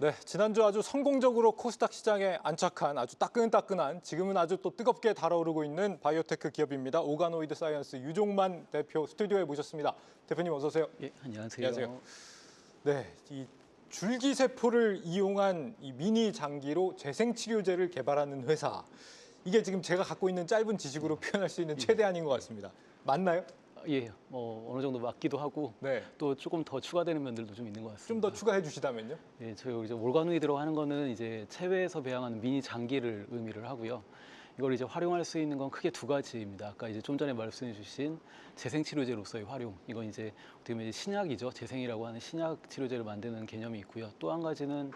네, 지난주 아주 성공적으로 코스닥 시장에 안착한 아주 따끈따끈한 지금은 아주 또 뜨겁게 달아오르고 있는 바이오테크 기업입니다. 오가노이드 사이언스 유종만 대표 스튜디오에 모셨습니다. 대표님 어서 오세요. 예, 안녕하세요. 안녕하세요. 네, 이 줄기세포를 이용한 이 미니 장기로 재생치료제를 개발하는 회사. 이게 지금 제가 갖고 있는 짧은 지식으로 표현할 수 있는 최대한인 것 같습니다. 맞나요? 예, 어느 정도 맞기도 하고 네. 또 조금 더 추가되는 면들도 좀 있는 것 같습니다. 좀 더 추가해 주시다면요? 예, 저희 이제 올가노이드라고 하는 거는 이제 체외에서 배양하는 미니 장기를 의미를 하고요. 이걸 이제 활용할 수 있는 건 크게 두 가지입니다. 아까 이제 좀 전에 말씀해 주신 재생치료제로서의 활용. 이건 이제 어떻게 보면 신약이죠. 재생이라고 하는 신약 치료제를 만드는 개념이 있고요. 또 한 가지는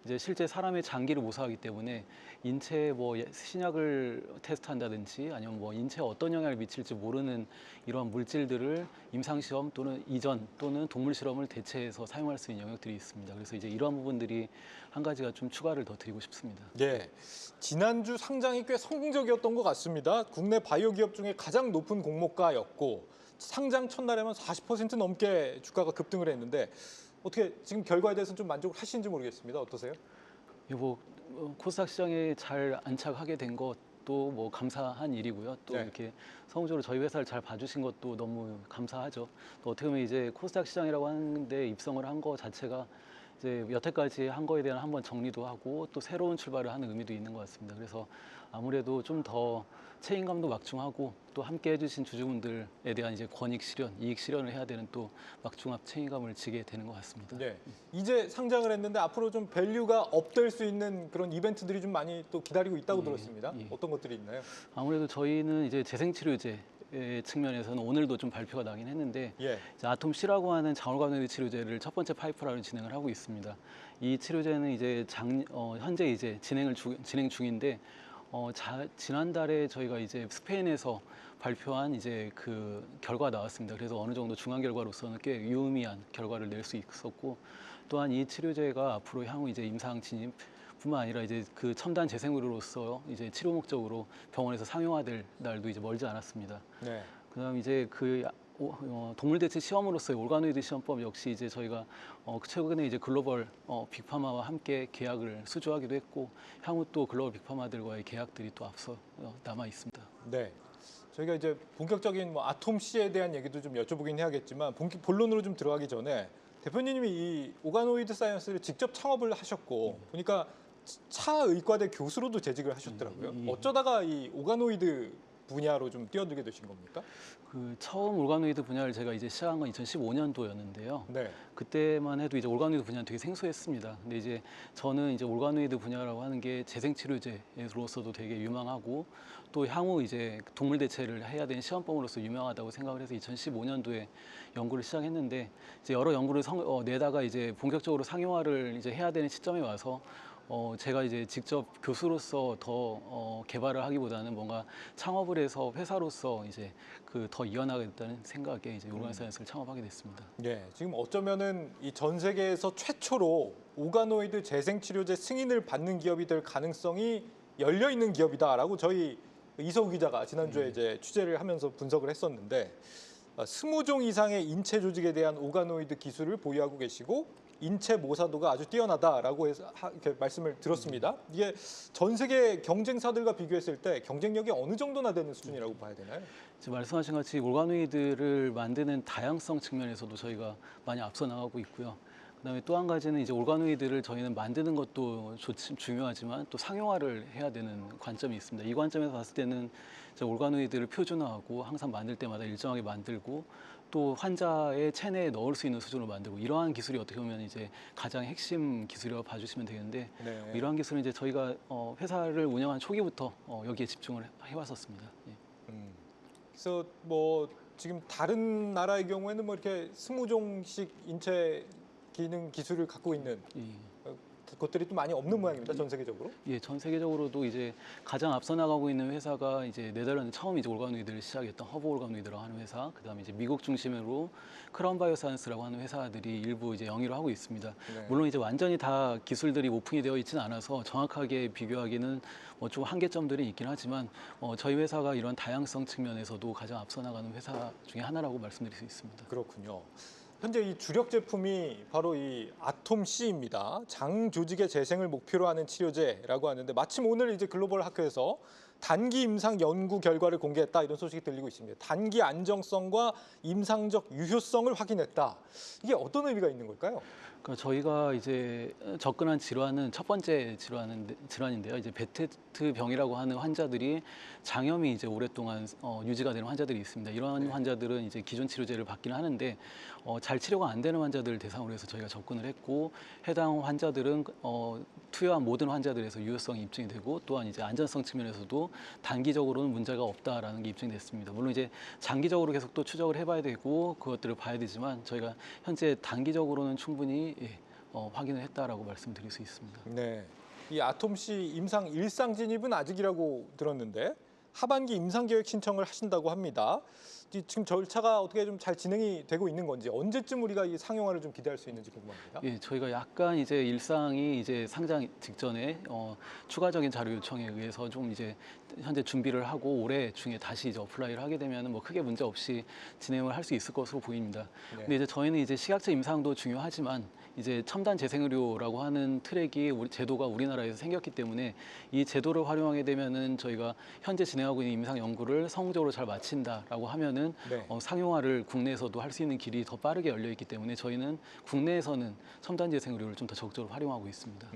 이제 실제 사람의 장기를 모사하기 때문에 인체에 뭐 신약을 테스트한다든지 아니면 뭐 인체에 어떤 영향을 미칠지 모르는 이러한 물질들을 임상시험 또는 이전 또는 동물 실험을 대체해서 사용할 수 있는 영역들이 있습니다. 그래서 이제 이러한 부분들이 한 가지가 좀 추가를 더 드리고 싶습니다. 네, 지난주 상장이 꽤 성공적이었던 것 같습니다. 국내 바이오 기업 중에 가장 높은 공모가였고 상장 첫날에만 40% 넘게 주가가 급등을 했는데 어떻게 지금 결과에 대해서는 좀 만족을 하시는지 모르겠습니다. 어떠세요? 뭐 코스닥 시장에 잘 안착하게 된 것도 뭐 감사한 일이고요. 또 네. 이렇게 성공적으로 저희 회사를 잘 봐주신 것도 너무 감사하죠. 또 어떻게 보면 이제 코스닥 시장이라고 하는데 입성을 한 거 자체가 이제 여태까지 한 거에 대한 한번 정리도 하고 또 새로운 출발을 하는 의미도 있는 것 같습니다. 그래서 아무래도 좀 더 책임감도 막중하고 또 함께 해주신 주주분들에 대한 이제 권익 실현, 이익 실현을 해야 되는 또 막중한 책임감을 지게 되는 것 같습니다. 네, 이제 상장을 했는데 앞으로 좀 밸류가 업될 수 있는 그런 이벤트들이 좀 많이 또 기다리고 있다고 들었습니다. 예. 어떤 것들이 있나요? 아무래도 저희는 이제 재생치료제 측면에서는 오늘도 좀 발표가 나긴 했는데 예. 이제 아톰C라고 하는 장어감염 치료제를 첫 번째 파이프라인을 진행을 하고 있습니다. 이 치료제는 이제 현재 이제 진행 중인데 지난달에 저희가 이제 스페인에서 발표한 이제 그 결과가 나왔습니다. 그래서 어느 정도 중간 결과로서는 꽤 유의미한 결과를 낼 수 있었고 또한 이 치료제가 앞으로 향후 이제 임상 진입 뿐만 아니라 이제 그 첨단 재생의료로서 이제 치료 목적으로 병원에서 상용화될 날도 이제 멀지 않았습니다. 네. 그다음 이제 동물 대체 시험으로서의 올가노이드 시험법 역시 이제 저희가 최근에 이제 글로벌 빅파마와 함께 계약을 수주하기도 했고 향후 또 글로벌 빅파마들과의 계약들이 또 앞서 남아 있습니다. 네. 저희가 이제 본격적인 뭐 아톰C에 대한 얘기도 좀 여쭤보긴 해야겠지만 본론으로 좀 들어가기 전에 대표님이 이 오가노이드 사이언스를 직접 창업을 하셨고 보니까 차의과대 교수로도 재직을 하셨더라고요. 어쩌다가 이 오가노이드 분야로 좀 뛰어들게 되신 겁니까? 그 처음 올가노이드 분야를 제가 이제 시작한 건 2015년도였는데요. 네. 그때만 해도 이제 올가노이드 분야는 되게 생소했습니다. 근데 이제 저는 이제 올가노이드 분야라고 하는 게 재생치료제로서도 되게 유망하고 또 향후 이제 동물 대체를 해야 되는 시험법으로서 유명하다고 생각을 해서 2015년도에 연구를 시작했는데 이제 여러 연구를 내다가 이제 본격적으로 상용화를 이제 해야 되는 시점에 와서 제가 이제 직접 교수로서 더 개발을 하기보다는 뭔가 창업을 해서 회사로서 이제 그 더 이어나가겠다는 생각에 이제 올가노이드 사이언스를 창업하게 됐습니다. 네, 지금 어쩌면은 이 전 세계에서 최초로 오가노이드 재생치료제 승인을 받는 기업이 될 가능성이 열려 있는 기업이다라고 저희 이서우 기자가 지난주에 이제 취재를 하면서 분석을 했었는데 20종 이상의 인체 조직에 대한 오가노이드 기술을 보유하고 계시고 인체 모사도가 아주 뛰어나다라고 해서 이렇게 말씀을 들었습니다. 이게 전 세계 경쟁사들과 비교했을 때 경쟁력이 어느 정도나 되는 수준이라고 봐야 되나요? 지금 말씀하신 같이 올가노이드를 만드는 다양성 측면에서도 저희가 많이 앞서 나가고 있고요. 그다음에 또 한 가지는 이제 올가노이드를 저희는 만드는 것도 중요하지만 또 상용화를 해야 되는 관점이 있습니다. 이 관점에서 봤을 때는 이제 올가노이드를 표준화하고 항상 만들 때마다 일정하게 만들고 또 환자의 체내에 넣을 수 있는 수준으로 만들고 이러한 기술이 어떻게 보면 이제 가장 핵심 기술이라고 봐주시면 되겠는데 네. 이러한 기술은 이제 저희가 회사를 운영한 초기부터 여기에 집중을 해왔었습니다. 예. 그래서 뭐 지금 다른 나라의 경우에는 뭐 이렇게 20종씩 인체 기능 기술을 갖고 있는 것들이 또 많이 없는 모양입니다. 전 세계적으로. 예, 전 세계적으로도 이제 가장 앞서 나가고 있는 회사가 이제 네덜란드 처음 이제 올가노이드를 시작했던 허브 올가노이드라고 하는 회사, 그다음에 이제 미국 중심으로 크라운 바이오사이언스라고 하는 회사들이 일부 이제 영위를 하고 있습니다. 네. 물론 이제 완전히 다 기술들이 오픈이 되어 있지는 않아서 정확하게 비교하기는 좀 한계점들이 있긴 하지만 저희 회사가 이런 다양성 측면에서도 가장 앞서 나가는 회사 중에 하나라고 말씀드릴 수 있습니다. 그렇군요. 현재 이 주력 제품이 바로 이 아톰 C입니다. 장 조직의 재생을 목표로 하는 치료제라고 하는데 마침 오늘 이제 글로벌 학회에서 단기 임상 연구 결과를 공개했다 이런 소식이 들리고 있습니다. 단기 안정성과 임상적 유효성을 확인했다. 이게 어떤 의미가 있는 걸까요? 그러니까 저희가 이제 접근한 질환은 첫 번째 질환인데요. 이제 베테트병이라고 하는 환자들이 장염이 이제 오랫동안 유지가 되는 환자들이 있습니다. 이러한 환자들은 이제 기존 치료제를 받기는 하는데 잘 치료가 안 되는 환자들을 대상으로 해서 저희가 접근을 했고 해당 환자들은 투여한 모든 환자들에서 유효성이 입증이 되고 또한 이제 안전성 측면에서도 단기적으로는 문제가 없다라는 게 입증이 됐습니다. 물론 이제 장기적으로 계속 또 추적을 해봐야 되고 그것들을 봐야 되지만 저희가 현재 단기적으로는 충분히 확인을 했다라고 말씀드릴 수 있습니다. 네. 이 아톰 C 임상 일상 진입은 아직이라고 들었는데 하반기 임상 계획 신청을 하신다고 합니다. 지금 절차가 어떻게 좀 잘 진행이 되고 있는 건지 언제쯤 우리가 이 상용화를 좀 기대할 수 있는지 궁금합니다. 예, 저희가 약간 이제 일상이 이제 상장 직전에 추가적인 자료 요청에 의해서 좀 이제 현재 준비를 하고 올해 중에 다시 이제 어플라이를 하게 되면 뭐 크게 문제 없이 진행을 할 수 있을 것으로 보입니다. 네. 근데 이제 저희는 이제 식약처 임상도 중요하지만 이제 첨단 재생의료라고 하는 트랙이 제도가 우리나라에서 생겼기 때문에 이 제도를 활용하게 되면은 저희가 현재 진행하고 있는 임상 연구를 성공적으로 잘 마친다라고 하면은 네. 상용화를 국내에서도 할 수 있는 길이 더 빠르게 열려 있기 때문에 저희는 국내에서는 첨단 재생의료를 좀 더 적극적으로 활용하고 있습니다.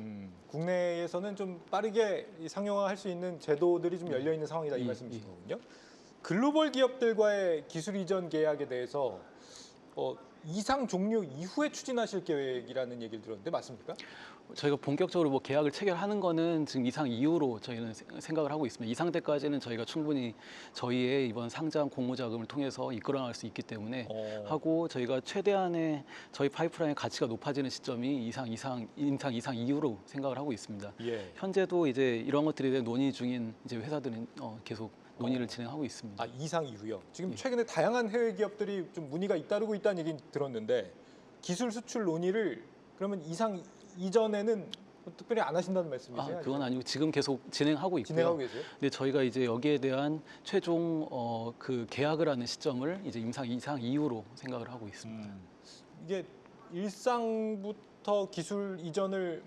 국내에서는 좀 빠르게 이 상용화할 수 있는 제도들이 좀 열려 있는 상황이다 이 말씀이신 거군요. 글로벌 기업들과의 기술 이전 계약에 대해서 이상 종료 이후에 추진하실 계획이라는 얘기를 들었는데 맞습니까? 저희가 본격적으로 뭐 계약을 체결하는 거는 지금 이상 이후로 저희는 생각을 하고 있습니다. 이상 때까지는 저희가 충분히 저희의 이번 상장 공모 자금을 통해서 이끌어나갈 수 있기 때문에 하고 저희가 최대한의 저희 파이프라인의 가치가 높아지는 시점이 이상 이후로 생각을 하고 있습니다. 예. 현재도 이제 이런 것들에 대해 논의 중인 이제 회사들은 계속 논의를 진행하고 있습니다. 아, 이상 이후요. 지금 최근에 다양한 해외 기업들이 좀 문의가 잇따르고 있다는 얘기 들었는데 기술 수출 논의를 그러면 이상 이전에는 특별히 안 하신다는 말씀이세요? 그건 아니고 지금 계속 진행하고 있고요. 진행하고 계세요? 근데 저희가 이제 여기에 대한 최종 그 계약을 하는 시점을 이제 이상 이후로 생각을 하고 있습니다. 이게 일상부터 기술 이전을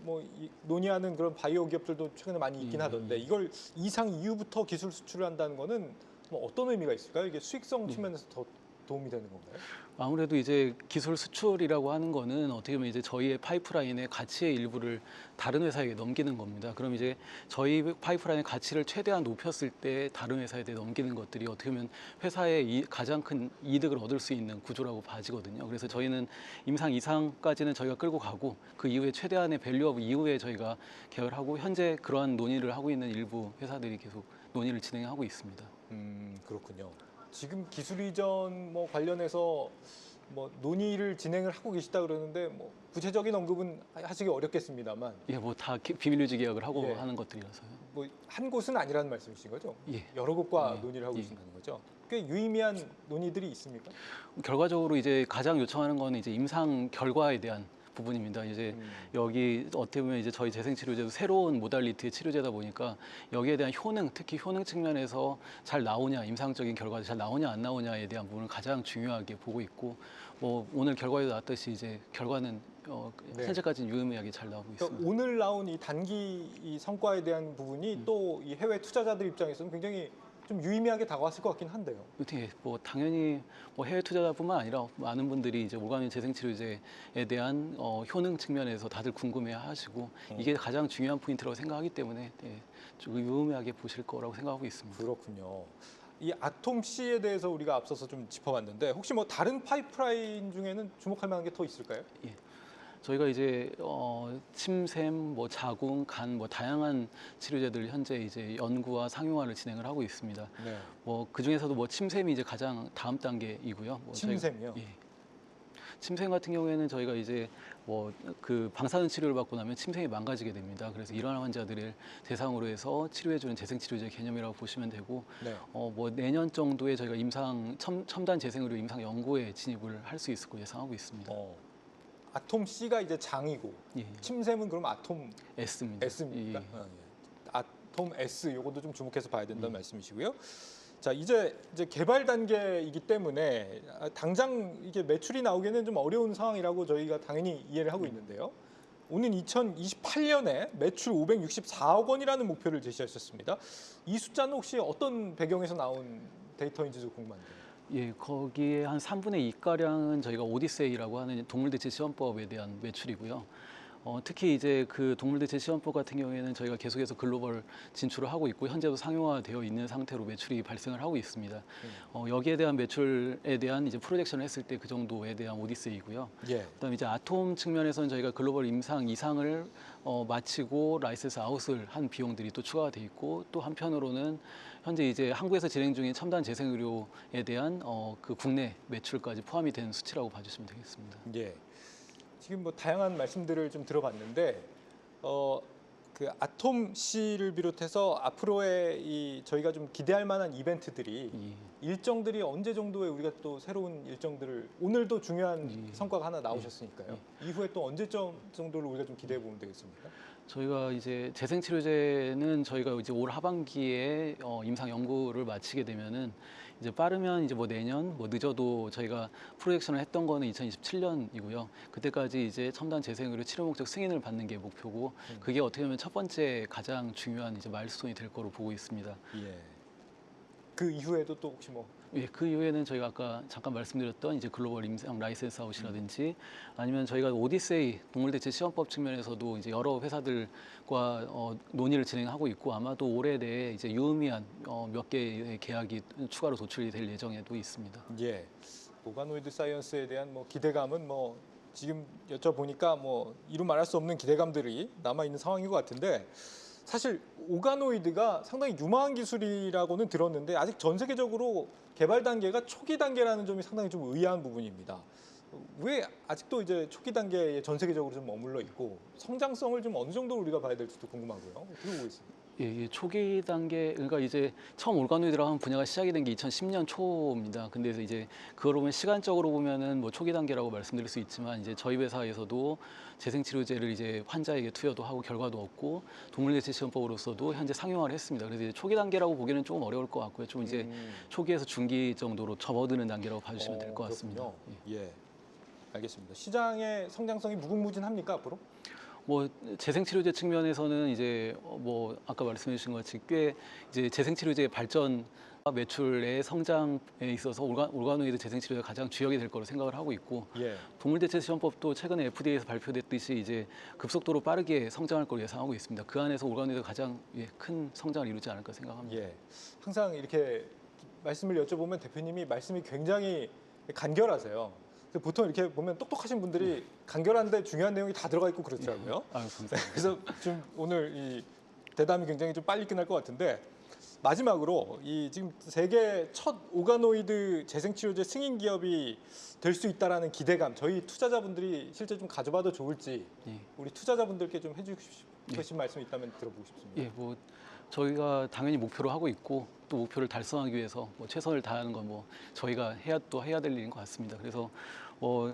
논의하는 그런 바이오 기업들도 최근에 많이 있긴 하던데 이걸 이상 이후부터 기술 수출을 한다는 거는 뭐 어떤 의미가 있을까요? 이게 수익성 측면에서 더 도움이 되는 건가요? 아무래도 이제 기술 수출이라고 하는 거는 어떻게 보면 이제 저희의 파이프라인의 가치의 일부를 다른 회사에게 넘기는 겁니다. 그럼 이제 저희 파이프라인의 가치를 최대한 높였을 때 다른 회사에 대해 넘기는 것들이 어떻게 보면 회사의 가장 큰 이득을 얻을 수 있는 구조라고 봐지거든요. 그래서 저희는 임상 이상까지는 저희가 끌고 가고 그 이후에 최대한의 밸류업 이후에 저희가 계열하고 현재 그러한 논의를 하고 있는 일부 회사들이 계속 논의를 진행하고 있습니다. 그렇군요. 지금 기술 이전 관련해서 논의를 진행을 하고 계시다 그러는데 구체적인 언급은 하시기 어렵겠습니다만 예, 뭐 다 비밀 유지 계약을 하고 예. 하는 것들이라서요. 한 곳은 아니라는 말씀이신 거죠? 예. 여러 곳과 예. 논의를 하고 예. 계신다는 거죠? 꽤 유의미한 논의들이 있습니까? 결과적으로 이제 가장 요청하는 거는 이제 임상 결과에 대한 부분입니다. 이제 여기 어떻게 보면 이제 저희 재생치료제도 새로운 모달리티의 치료제다 보니까 여기에 대한 효능, 특히 효능 측면에서 잘 나오냐, 임상적인 결과가 잘 나오냐 안 나오냐에 대한 부분을 가장 중요하게 보고 있고 오늘 결과에도 나왔듯이 이제 결과는 네. 현재까지는 유의미하게 잘 나오고 있습니다. 그러니까 오늘 나온 이 단기 이 성과에 대한 부분이 또 이 해외 투자자들 입장에서는 굉장히 좀 유의미하게 다가왔을 것 같긴 한데요. 어떻게 당연히 해외 투자자뿐만 아니라 많은 분들이 이제 오가민 재생치료제에 대한 효능 측면에서 다들 궁금해하시고 이게 가장 중요한 포인트라고 생각하기 때문에 좀 유의미하게 보실 거라고 생각하고 있습니다. 그렇군요. 이 아톰 C에 대해서 우리가 앞서서 좀 짚어봤는데 혹시 다른 파이프라인 중에는 주목할 만한 게 더 있을까요? 예. 저희가 이제 침샘, 자궁, 간 다양한 치료제들 현재 이제 연구와 상용화를 진행을 하고 있습니다. 네. 그 중에서도 침샘이 이제 가장 다음 단계이고요. 침샘이요? 예. 침샘 같은 경우에는 저희가 이제 그 방사능 치료를 받고 나면 침샘이 망가지게 됩니다. 그래서 이러한 환자들을 대상으로 해서 치료해주는 재생치료제 개념이라고 보시면 되고, 네. 내년 정도에 저희가 첨단 재생의료 임상 연구에 진입을 할 수 있을 거 예상하고 있습니다. 아톰 C가 이제 장이고 예. 침샘은 그럼 아톰 S입니다. S입니까? 예. 아톰 S 요것도 좀 주목해서 봐야 된다는 말씀이시고요. 자, 이제 개발 단계이기 때문에 당장 이게 매출이 나오기는 좀 어려운 상황이라고 저희가 당연히 이해를 하고 있는데요. 오는 2028년에 매출 564억 원이라는 목표를 제시하셨습니다. 이 숫자는 혹시 어떤 배경에서 나온 데이터인지도 궁금한데요. 예, 거기에 한 3분의 2가량은 저희가 오디세이라고 하는 동물대체 시험법에 대한 매출이고요. 특히 이제 그 동물대체 시험법 같은 경우에는 저희가 계속해서 글로벌 진출을 하고 있고 현재도 상용화되어 있는 상태로 매출이 발생을 하고 있습니다. 여기에 대한 매출에 대한 이제 프로젝션을 했을 때 그 정도에 대한 오디세이고요. 예. 그다음에 이제 아톰 측면에서는 저희가 글로벌 임상 이상을 마치고 라이센스 아웃을 한 비용들이 또 추가가 돼 있고 또 한편으로는 현재 이제 한국에서 진행 중인 첨단 재생 의료에 대한 그 국내 매출까지 포함이 된 수치라고 봐주시면 되겠습니다. 예. 지금 뭐 다양한 말씀들을 좀 들어봤는데 그 아톰 씨를 비롯해서 앞으로의 이 저희가 좀 기대할 만한 이벤트들이 일정들이 언제 정도에 우리가 또 새로운 일정들을 오늘도 중요한 성과가 하나 나오셨으니까요. 이후에 또 언제쯤 정도를 우리가 좀 기대해 보면 되겠습니까? 저희가 이제 재생치료제는 저희가 이제 올 하반기에 임상 연구를 마치게 되면은 이제 빠르면 이제 뭐 내년, 뭐 늦어도 저희가 프로젝션을 했던 거는 2027년이고요. 그때까지 이제 첨단 재생의료 치료 목적 승인을 받는 게 목표고 그게 어떻게 보면 첫 번째 가장 중요한 이제 마일스톤이 될 거로 보고 있습니다. 예. 그 이후에도 또 혹시 뭐 예, 그 이후에는 저희가 아까 잠깐 말씀드렸던 이제 글로벌 임상 라이센스 아웃이라든지 아니면 저희가 오디세이 동물대체 시험법 측면에서도 이제 여러 회사들과 논의를 진행하고 있고 아마도 올해 내에 이제 유의미한 몇 개의 계약이 추가로 도출이 될 예정에도 있습니다. 예. 오가노이드 사이언스에 대한 뭐 기대감은 뭐 지금 여쭤보니까 뭐 이루 말할 수 없는 기대감들이 남아 있는 상황인 것 같은데 사실 오가노이드가 상당히 유망한 기술이라고는 들었는데 아직 전 세계적으로 개발 단계가 초기 단계라는 점이 상당히 좀 의아한 부분입니다. 왜 아직도 이제 초기 단계에 전 세계적으로 좀 머물러 있고 성장성을 좀 어느 정도 우리가 봐야 될지도 궁금하고요. 어떻게 보고 있습니까? 예, 초기 단계 그러니까 이제 처음 올가노이드라고 하는 분야가 시작이 된 게 2010년 초입니다. 근데 이제 그걸 보면 시간적으로 보면은 뭐 초기 단계라고 말씀드릴 수 있지만 이제 저희 회사에서도 재생치료제를 이제 환자에게 투여도 하고 결과도 없고 동물대체 시험법으로서도 현재 상용화를 했습니다. 그래서 이제 초기 단계라고 보기는 조금 어려울 것 같고요. 좀 이제 초기에서 중기 정도로 접어드는 단계라고 봐주시면 될 것 같습니다. 예, 알겠습니다. 시장의 성장성이 무궁무진합니까 앞으로? 뭐 재생치료제 측면에서는 이제 뭐 아까 말씀해 주신 것 같이 꽤 이제 재생치료제의 발전 매출의 성장에 있어서 올가노이드 재생치료제가 가장 주역이 될 거로 생각을 하고 있고 예. 동물대체 시험법도 최근에 FDA에서 발표됐듯이 이제 급속도로 빠르게 성장할 거로 예상하고 있습니다. 그 안에서 올가노이드가 가장 큰 성장을 이루지 않을까 생각합니다. 예. 항상 이렇게 말씀을 여쭤보면 대표님이 말씀이 굉장히 간결하세요. 보통 이렇게 보면 똑똑하신 분들이 간결한데 중요한 내용이 다 들어가 있고 그렇더라고요. 아유, 감사합니다. 그래서 좀 오늘 이 대담이 굉장히 좀 빨리 끝날 것 같은데 마지막으로 이 지금 세계 첫 오가노이드 재생치료제 승인 기업이 될 수 있다라는 기대감 저희 투자자분들이 실제 좀 가져봐도 좋을지 예. 우리 투자자분들께 좀 해주고 싶으신 말씀 있다면 들어보고 싶습니다. 예, 뭐 저희가 당연히 목표로 하고 있고 또 목표를 달성하기 위해서 뭐 최선을 다하는 건 뭐 저희가 해야 될 일인 것 같습니다. 그래서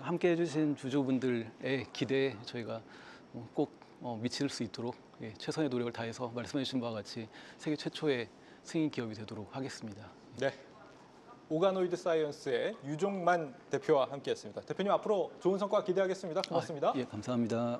함께 해주신 주주분들의 기대에 저희가 꼭 미칠 수 있도록 최선의 노력을 다해서 말씀해주신 바와 같이 세계 최초의 승인 기업이 되도록 하겠습니다. 네. 오가노이드 사이언스의 유종만 대표와 함께했습니다. 대표님 앞으로 좋은 성과 기대하겠습니다. 고맙습니다. 예, 감사합니다.